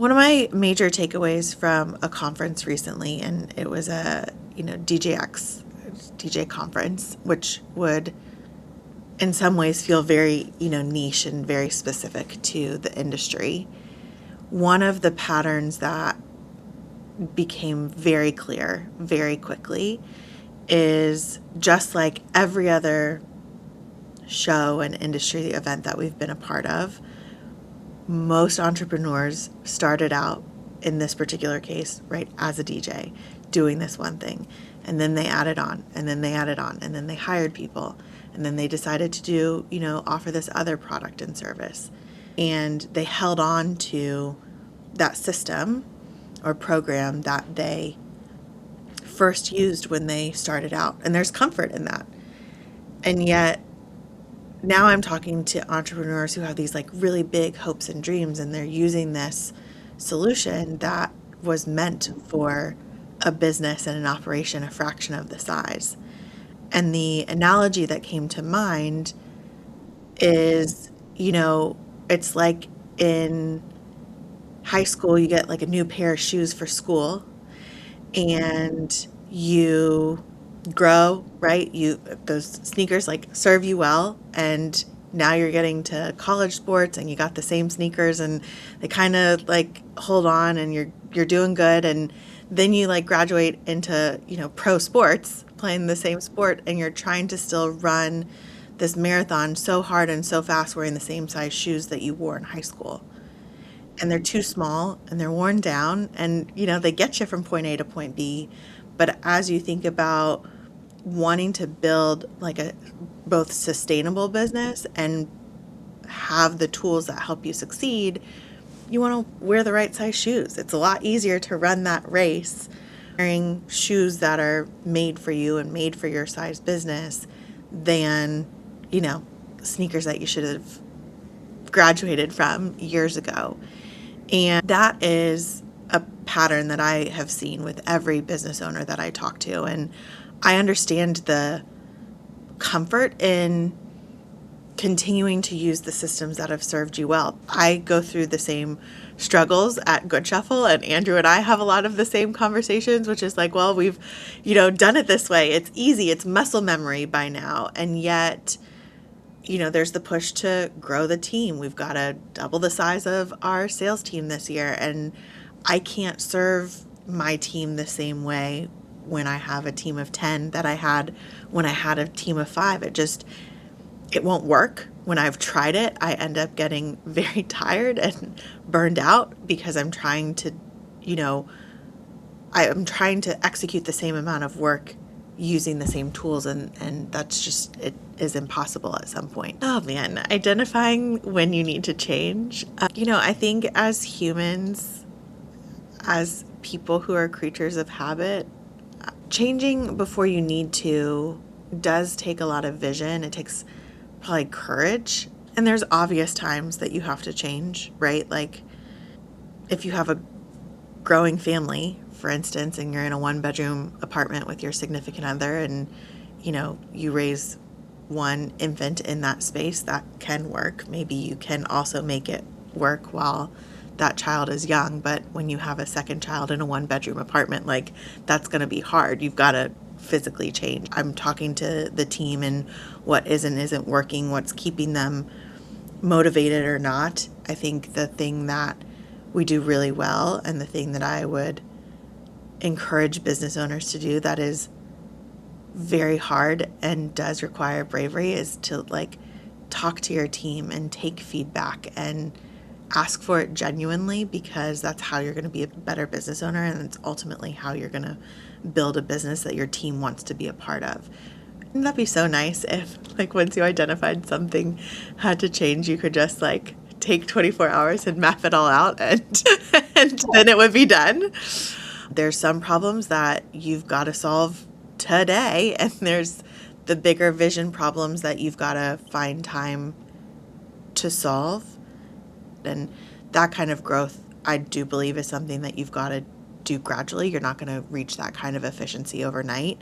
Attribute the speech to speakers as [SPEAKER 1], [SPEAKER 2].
[SPEAKER 1] One of my major takeaways from a conference recently, and it was a, DJ conference, which would in some ways feel very, niche and very specific to the industry. One of the patterns that became very clear very quickly is just like every other show and industry event that we've been a part of, most entrepreneurs started out in this particular case, right, as a DJ, doing this one thing. And then they added on, and then they added on, and then they hired people. And then they decided to do, offer this other product and service. And they held on to that system or program that they first used when they started out. And there's comfort in that. And yet, now I'm talking to entrepreneurs who have these like really big hopes and dreams, and they're using this solution that was meant for a business and an operation a fraction of the size. And the analogy that came to mind is, it's like in high school, you get like a new pair of shoes for school, and you grow, right? Those sneakers like serve you well, and now you're getting to college sports and you got the same sneakers and they kind of like hold on and you're doing good, and then you like graduate into, pro sports, playing the same sport, and you're trying to still run this marathon so hard and so fast wearing the same size shoes that you wore in high school. And they're too small and they're worn down, and they get you from point A to point B. But as you think about wanting to build like a both sustainable business and have the tools that help you succeed, you want to wear the right size shoes. It's a lot easier to run that race wearing shoes that are made for you and made for your size business than, sneakers that you should have graduated from years ago. And that is a pattern that I have seen with every business owner that I talk to. And I understand the comfort in continuing to use the systems that have served you well. I go through the same struggles at Goodshuffle, and Andrew and I have a lot of the same conversations, which is like, well, we've, done it this way. It's easy. It's muscle memory by now. And yet, there's the push to grow the team. We've got to double the size of our sales team this year. And I can't serve my team the same way when I have a team of 10 that I had when I had a team of 5. It won't work. When I've tried it, I end up getting very tired and burned out because I'm trying to, I'm trying to execute the same amount of work using the same tools, and that's just, it is impossible at some point. Oh man, identifying when you need to change. I think as humans, as people who are creatures of habit, changing before you need to does take a lot of vision. It takes probably courage. And there's obvious times that you have to change, right? Like if you have a growing family, for instance, and you're in a 1-bedroom apartment with your significant other, and you raise one infant in that space, that can work. Maybe you can also make it work while that child is young, but when you have a second child in a 1-bedroom apartment, like that's going to be hard. You've got to physically change. I'm talking to the team and what is and isn't working, what's keeping them motivated or not. I think the thing that we do really well, and the thing that I would encourage business owners to do that is very hard and does require bravery, is to like talk to your team and take feedback and ask for it genuinely, because that's how you're going to be a better business owner, and it's ultimately how you're going to build a business that your team wants to be a part of. Wouldn't that be so nice if, like, once you identified something had to change, you could just like take 24 hours and map it all out, and and then it would be done. There's some problems that you've got to solve today, and there's the bigger vision problems that you've got to find time to solve. And that kind of growth, I do believe, is something that you've got to do gradually. You're not going to reach that kind of efficiency overnight.